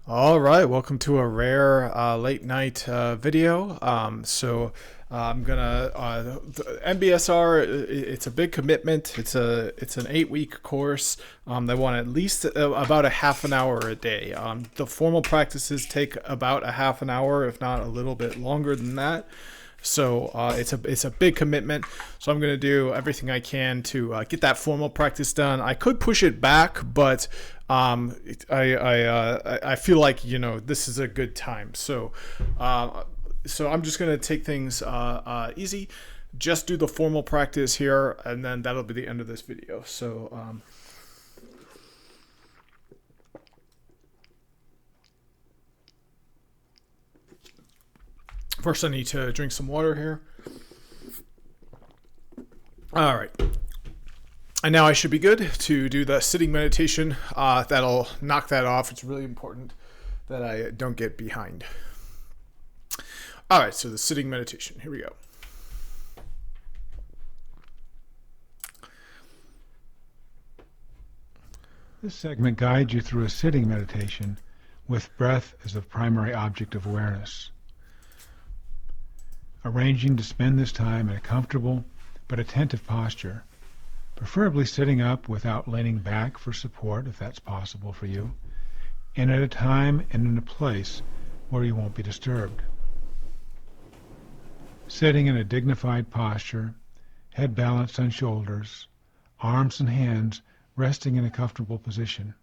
All right, welcome to a rare late night video. I'm gonna the MBSR. It's a big commitment. It's an 8 week course. They want at least about a half an hour a day. The formal practices take about a half an hour, if not a little bit longer than that. So it's a big commitment. So I'm going to do everything I can to get that formal practice done. I could push it back, but I feel like this is a good time. So I'm just going to take things easy. Just do the formal practice here, and then that'll be the end of this video. First, I need to drink some water here. All right. And now I should be good to do the sitting meditation. That'll knock that off. It's really important that I don't get behind. All right, so the sitting meditation. Here we go. This segment guides you through a sitting meditation with breath as the primary object of awareness. Arranging to spend this time in a comfortable but attentive posture, preferably sitting up without leaning back for support if that's possible for you, and at a time and in a place where you won't be disturbed. Sitting in a dignified posture, head balanced on shoulders, arms and hands resting in a comfortable position.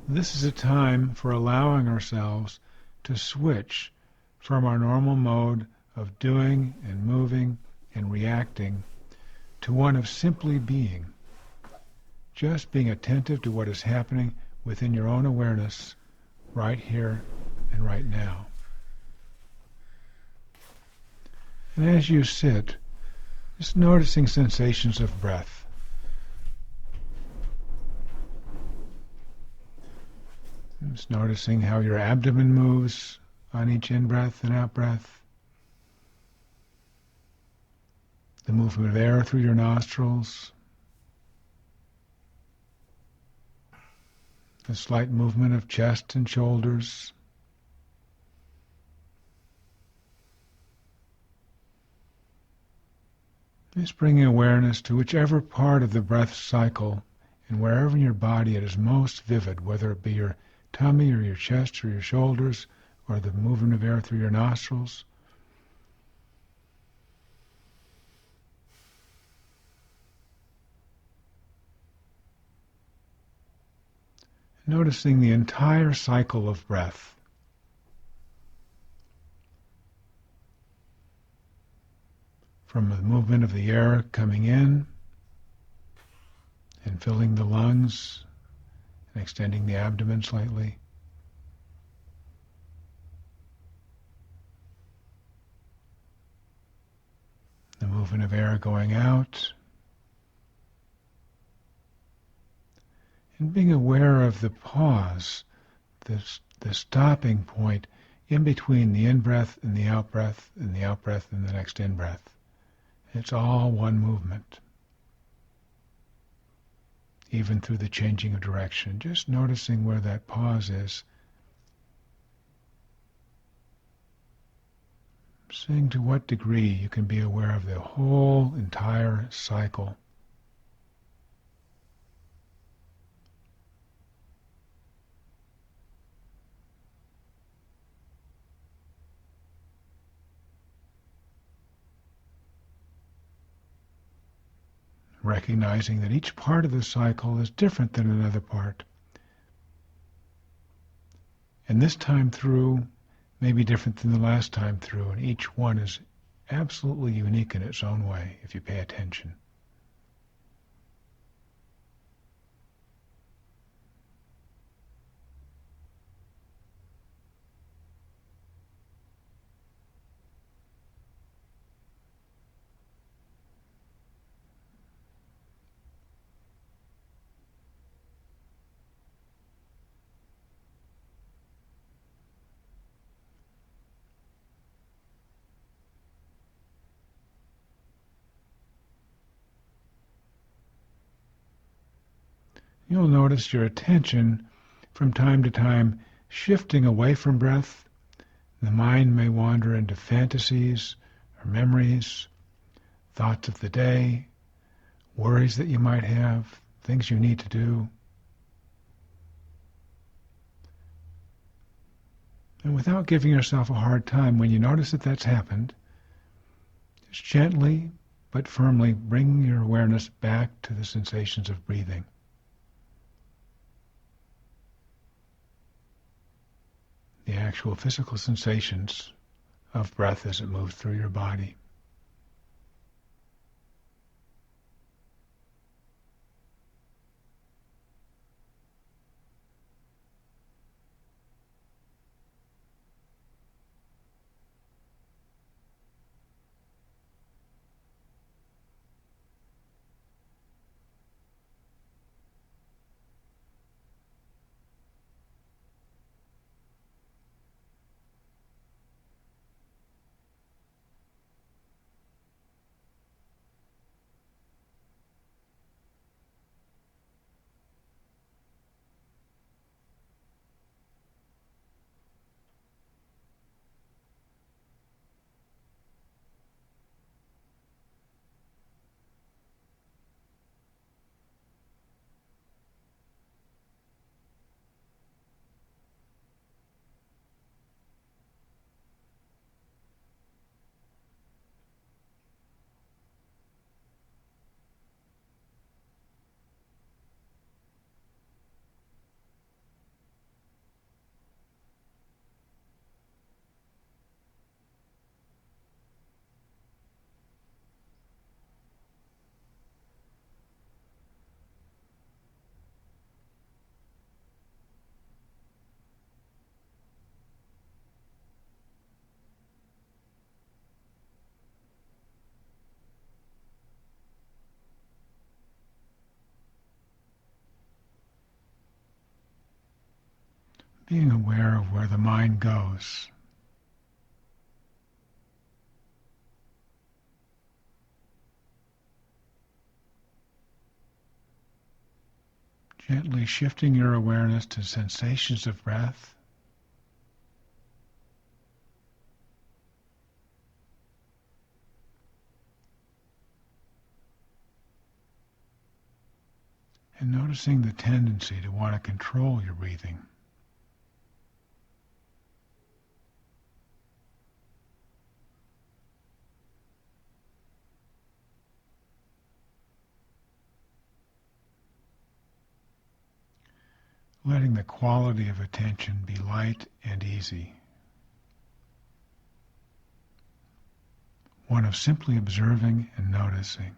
This is a time for allowing ourselves to switch from our normal mode of doing and moving and reacting to one of simply being, just being attentive to what is happening within your own awareness right here and right now. And as you sit, just noticing sensations of breath. Just noticing how your abdomen moves on each in-breath and out-breath. The movement of air through your nostrils. The slight movement of chest and shoulders. Just bringing awareness to whichever part of the breath cycle and wherever in your body it is most vivid, whether it be your tummy or your chest or your shoulders or the movement of air through your nostrils. Noticing the entire cycle of breath. From the movement of the air coming in and filling the lungs and extending the abdomen slightly. The movement of air going out. And being aware of the pause, the stopping point in between the in-breath and the out-breath and the out-breath and the next in-breath. It's all one movement. Even through the changing of direction, just noticing where that pause is. Seeing to what degree you can be aware of the whole entire cycle. Recognizing that each part of the cycle is different than another part. And this time through may be different than the last time through, and each one is absolutely unique in its own way if you pay attention. you'll notice your attention from time to time shifting away from breath. The mind may wander into fantasies or memories, thoughts of the day, worries that you might have, things you need to do. And without giving yourself a hard time, when you notice that that's happened, just gently but firmly bring your awareness back to the sensations of breathing. The actual physical sensations of breath as it moves through your body. Being aware of where the mind goes. Gently shifting your awareness to sensations of breath. And noticing the tendency to want to control your breathing. Letting the quality of attention be light and easy. One of simply observing and noticing.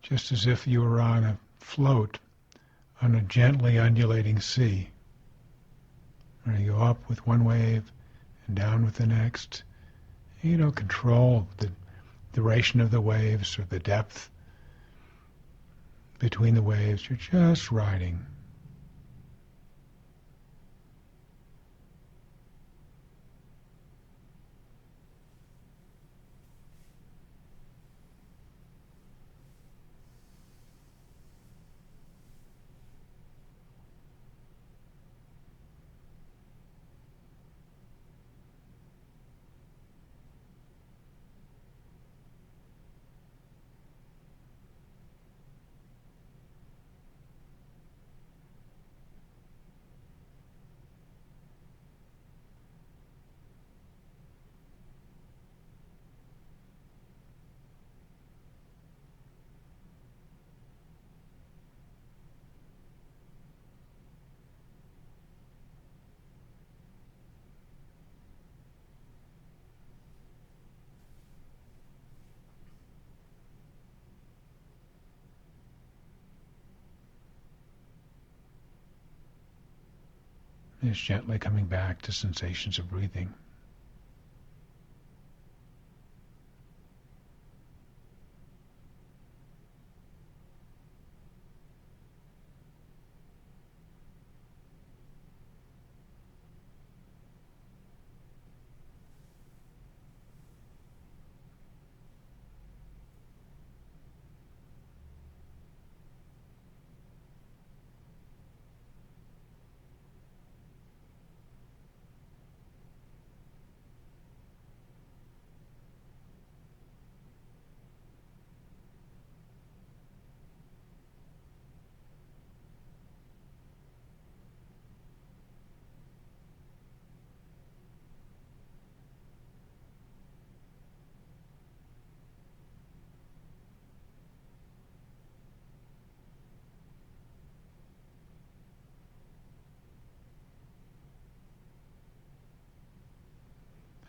Just as if you were on a float on a gently undulating sea. Where you go up with one wave and down with the next. You don't control the duration of the waves or the depth between the waves. You're just riding. And it's gently coming back to sensations of breathing.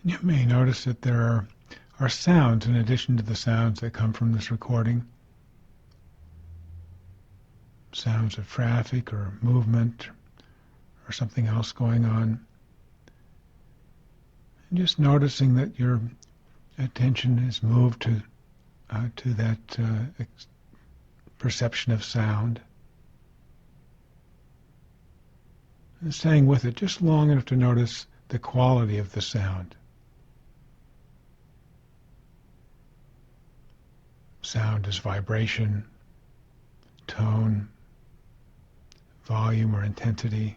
You may notice that there are sounds in addition to the sounds that come from this recording. Sounds of traffic or movement or something else going on. And just noticing that your attention is moved to that perception of sound. And staying with it just long enough to notice the quality of the sound. Sound is vibration, tone, volume or intensity.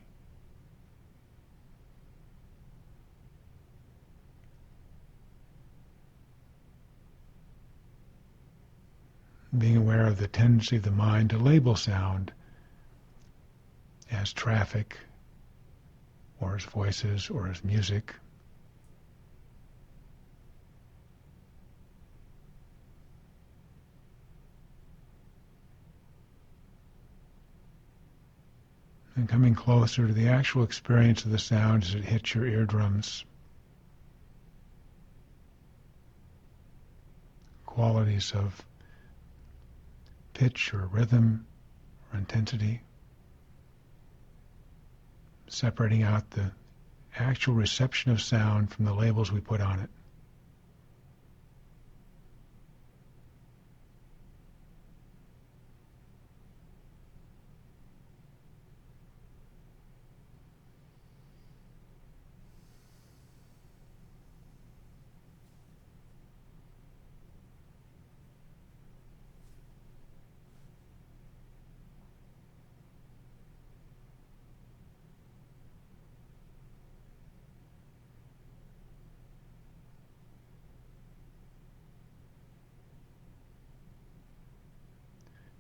Being aware of the tendency of the mind to label sound as traffic, or as voices, or as music. And coming closer to the actual experience of the sound as it hits your eardrums. Qualities of pitch or rhythm or intensity. Separating out the actual reception of sound from the labels we put on it.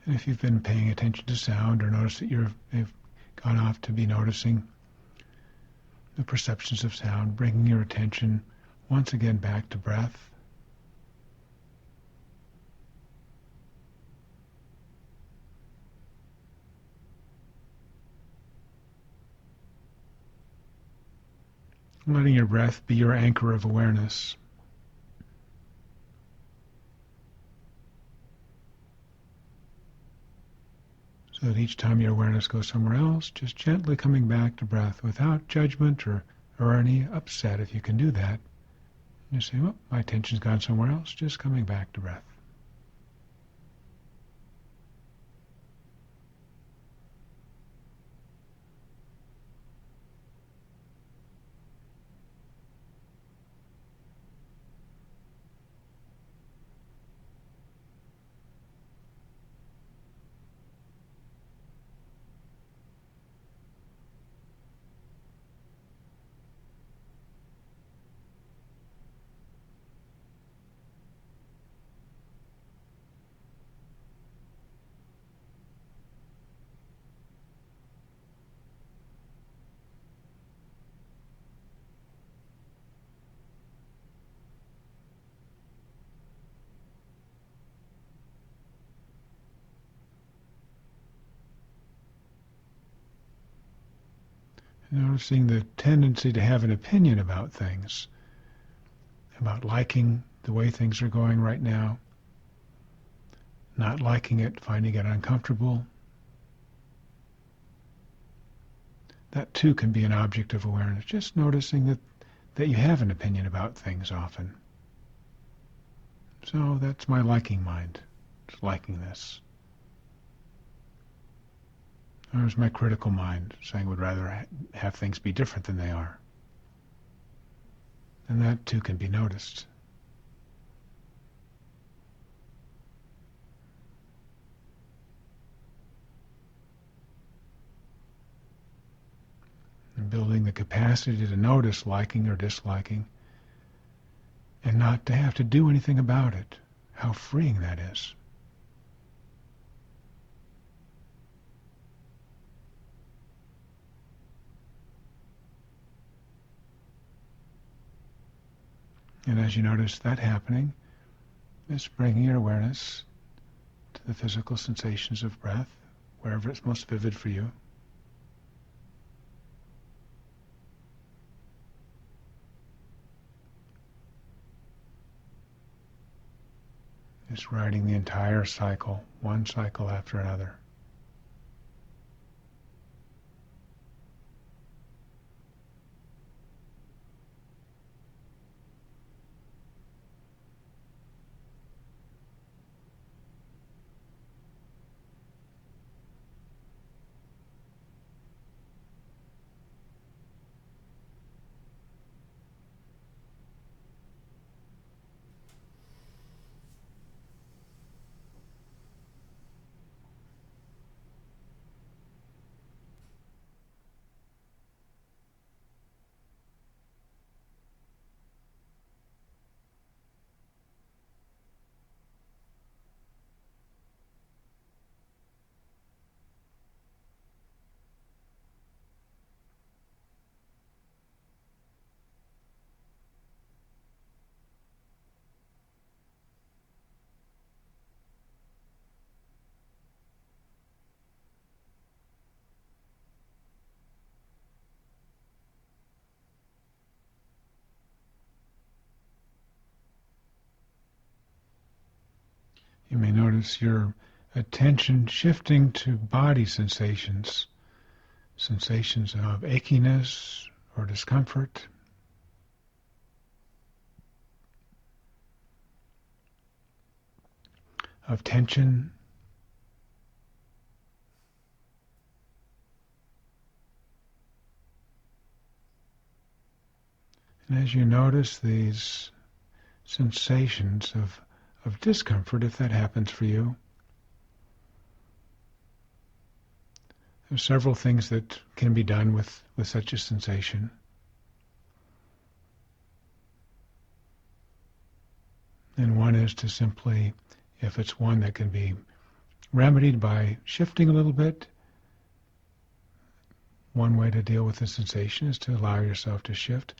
And if you've been paying attention to sound or notice that you've gone off to be noticing the perceptions of sound, bringing your attention once again back to breath. Letting your breath be your anchor of awareness. So that each time your awareness goes somewhere else, just gently coming back to breath without judgment or any upset, if you can do that. Just say, well, my attention's gone somewhere else, just coming back to breath. Noticing the tendency to have an opinion about things, about liking the way things are going right now, not liking it, finding it uncomfortable. That too can be an object of awareness, just noticing that you have an opinion about things often. So that's my liking mind, just liking this. There's my critical mind, saying would rather have things be different than they are. And that too can be noticed. And building the capacity to notice liking or disliking and not to have to do anything about it. How freeing that is. And as you notice that happening, just bringing your awareness to the physical sensations of breath, wherever it's most vivid for you. Just riding the entire cycle, one cycle after another. You may notice your attention shifting to body sensations, sensations of achiness or discomfort, of tension. And as you notice these sensations of discomfort, if that happens for you, there's several things that can be done with such a sensation. And one is to simply, if it's one that can be remedied by shifting a little bit, one way to deal with the sensation is to allow yourself to shift.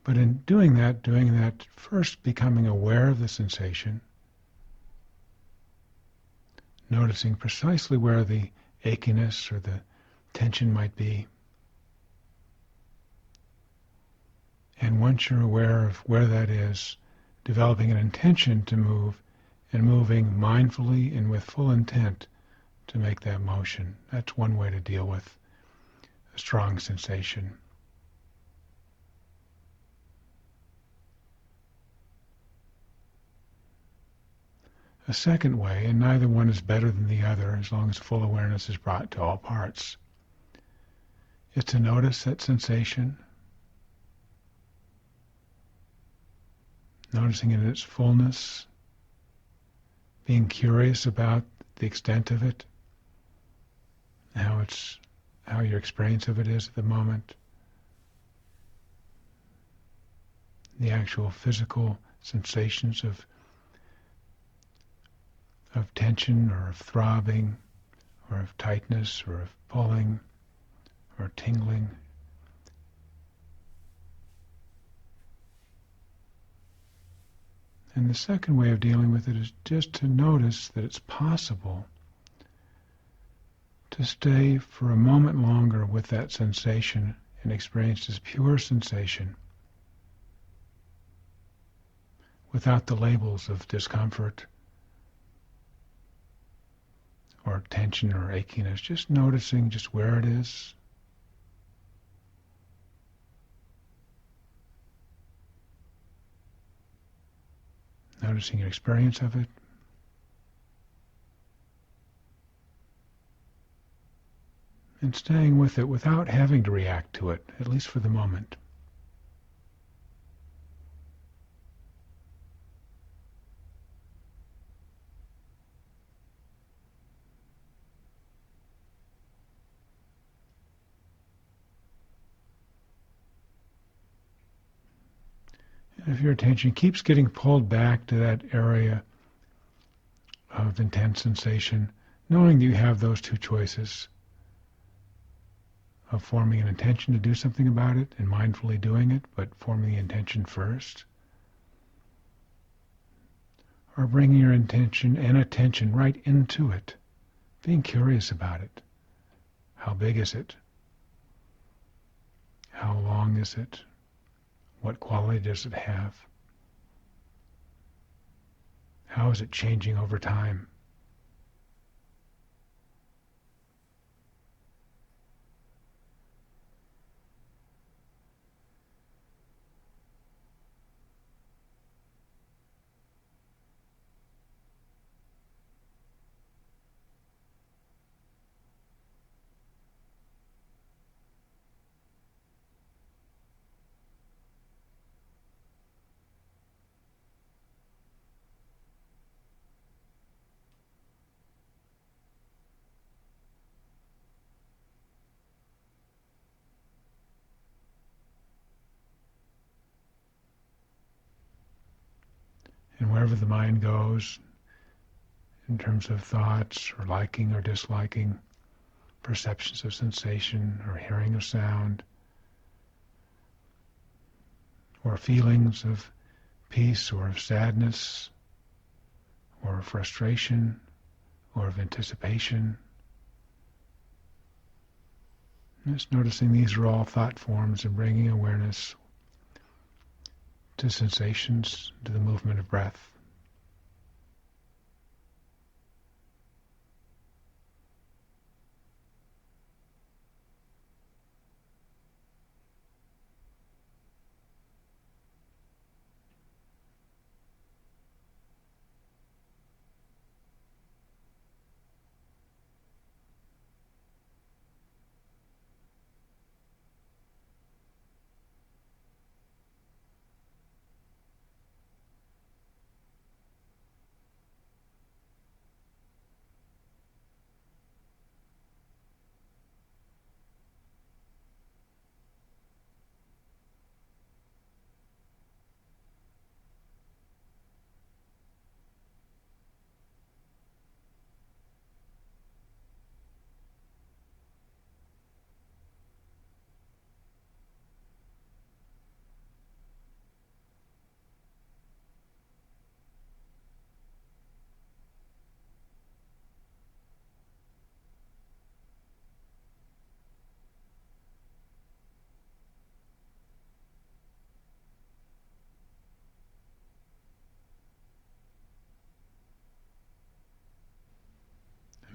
But in doing that first becoming aware of the sensation, noticing precisely where the achiness or the tension might be. And once you're aware of where that is, developing an intention to move and moving mindfully and with full intent to make that motion. That's one way to deal with a strong sensation. A second way, and neither one is better than the other as long as full awareness is brought to all parts, is to notice that sensation, noticing it in its fullness, being curious about the extent of it, how your experience of it is at the moment, the actual physical sensations of tension or of throbbing or of tightness or of pulling or tingling. And the second way of dealing with it is just to notice that it's possible to stay for a moment longer with that sensation and experience this pure sensation without the labels of discomfort or tension or achiness, just noticing just where it is. Noticing your experience of it. And staying with it without having to react to it, at least for the moment. And if your attention keeps getting pulled back to that area of intense sensation, knowing that you have those two choices of forming an intention to do something about it and mindfully doing it, but forming the intention first, or bringing your intention and attention right into it, being curious about it. How big is it? How long is it? What quality does it have? How is it changing over time? And wherever the mind goes, in terms of thoughts or liking or disliking, perceptions of sensation or hearing of sound, or feelings of peace or of sadness, or of frustration, or of anticipation. Just noticing these are all thought forms and bringing awareness to sensations, to the movement of breath.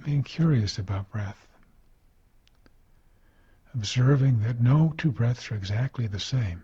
Being curious about breath, observing that no two breaths are exactly the same.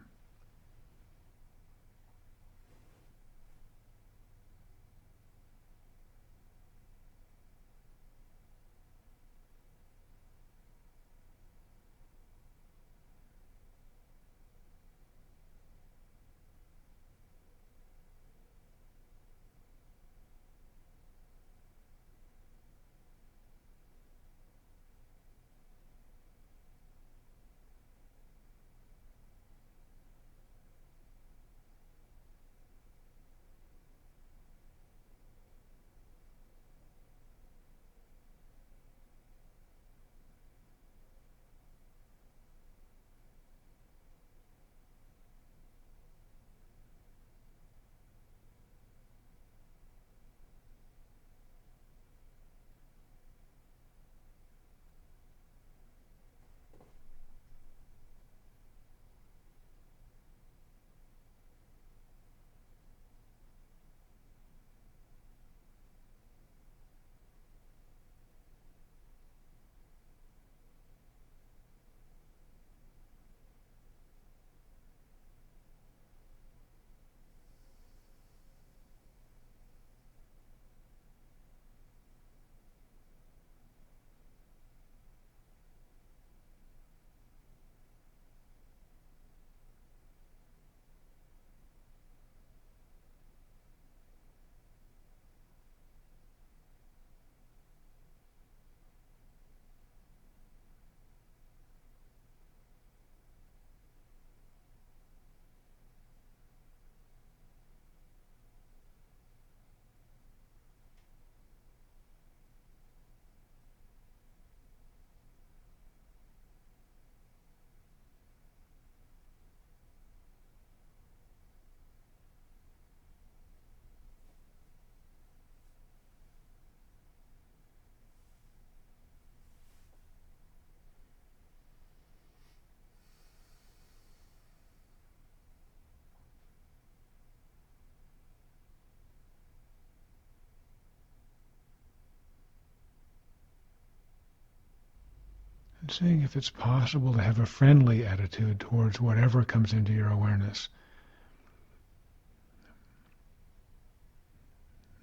and seeing if it's possible to have a friendly attitude towards whatever comes into your awareness.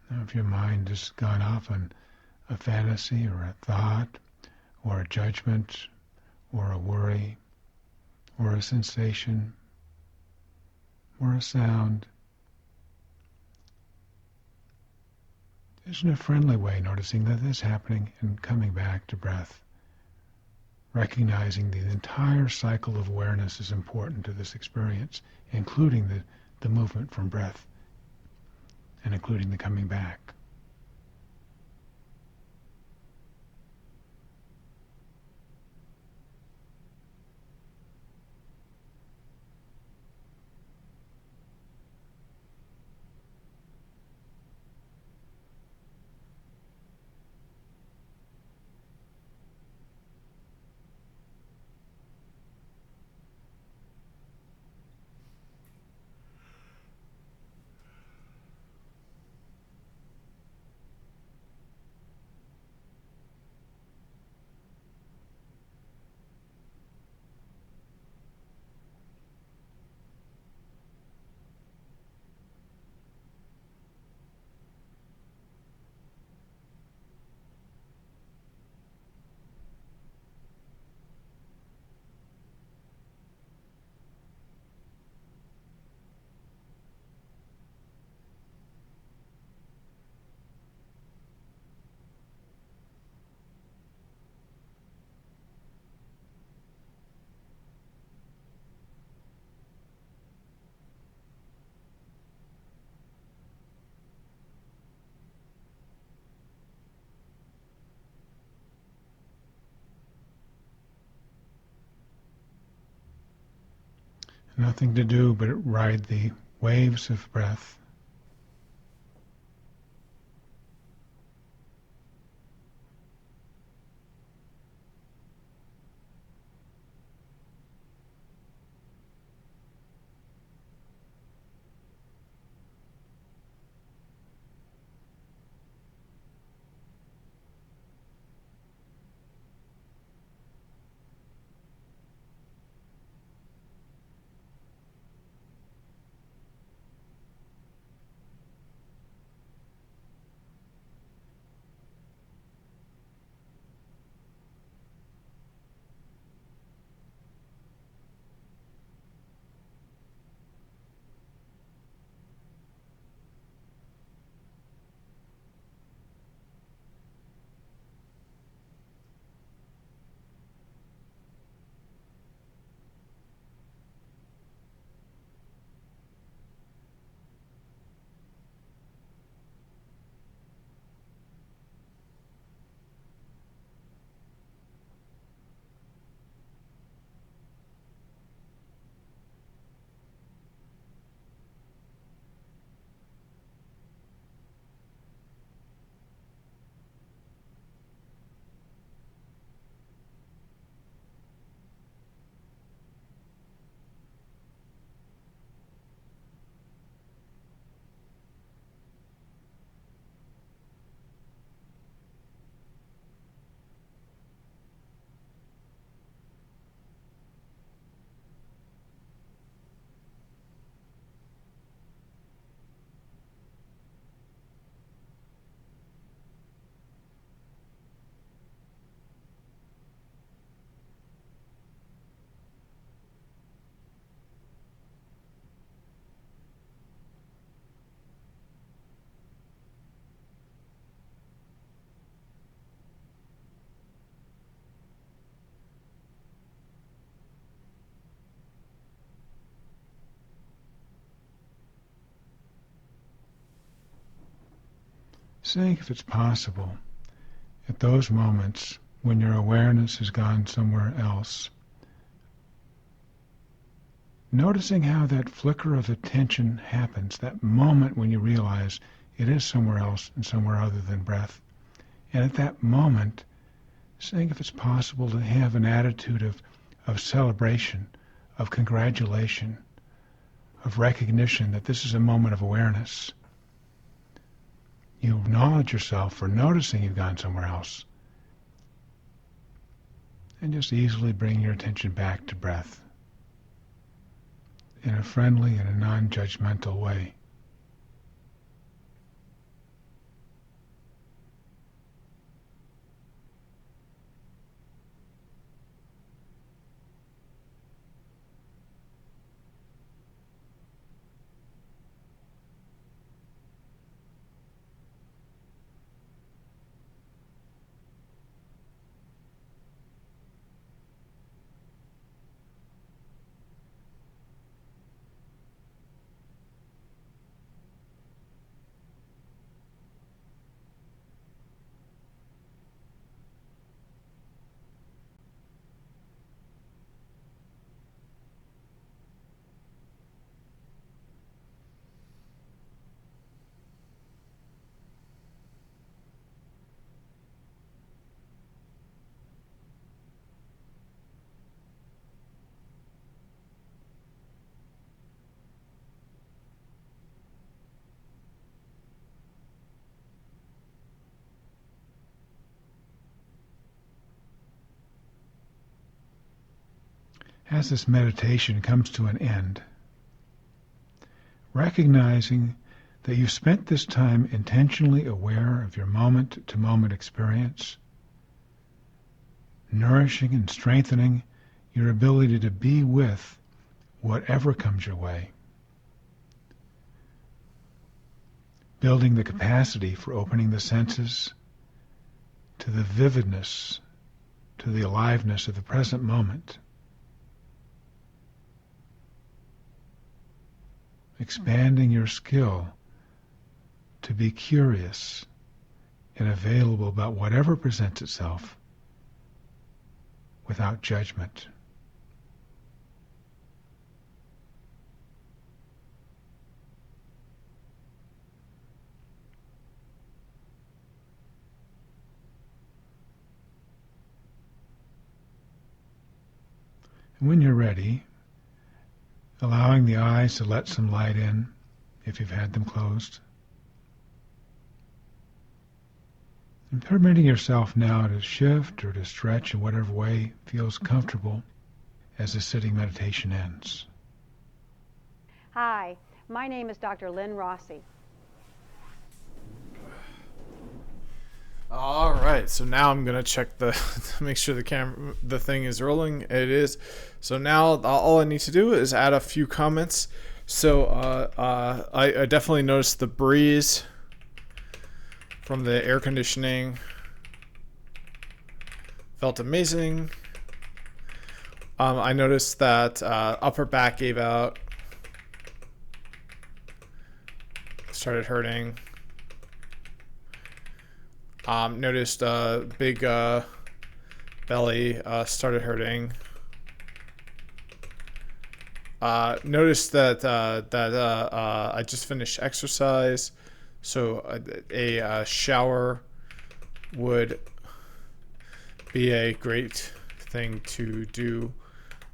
Now, if your mind has gone off on a fantasy or a thought or a judgment or a worry or a sensation or a sound, just in a friendly way, noticing that this is happening and coming back to breath. Recognizing the entire cycle of awareness is important to this experience, including the movement from breath and including the coming back. Nothing to do but ride the waves of breath. Seeing if it's possible at those moments when your awareness has gone somewhere else, noticing how that flicker of attention happens, that moment when you realize it is somewhere else and somewhere other than breath. And at that moment, seeing if it's possible to have an attitude of celebration, of congratulation, of recognition that this is a moment of awareness. You acknowledge yourself for noticing you've gone somewhere else. and just easily bring your attention back to breath in a friendly and a non-judgmental way. As this meditation comes to an end, recognizing that you've spent this time intentionally aware of your moment-to-moment experience, nourishing and strengthening your ability to be with whatever comes your way, building the capacity for opening the senses to the vividness, to the aliveness of the present moment, expanding your skill to be curious and available about whatever presents itself without judgment. And when you're ready, allowing the eyes to let some light in if you've had them closed. And permitting yourself now to shift or to stretch in whatever way feels comfortable as the sitting meditation ends. Hi, my name is Dr. Lynn Rossi. All right, so now I'm gonna check to make sure the thing is rolling. It is. So now all I need to do is add a few comments. So I definitely noticed the breeze from the air conditioning. Felt amazing. I noticed that upper back gave out. Started hurting. Noticed big belly started hurting. Noticed that I just finished exercise, so a shower would be a great thing to do.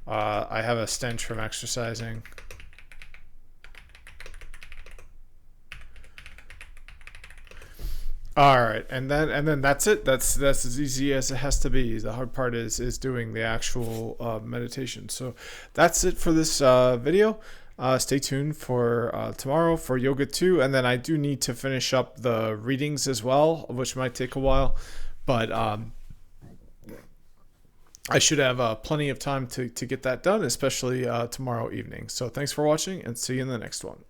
I have a stench from exercising. All right, and then that's it. That's as easy as it has to be. The hard part is doing the actual meditation. So that's it for this video. Stay tuned for tomorrow for Yoga 2, and then I do need to finish up the readings as well, which might take a while, but I should have plenty of time to get that done, especially tomorrow evening. So thanks for watching, and see you in the next one.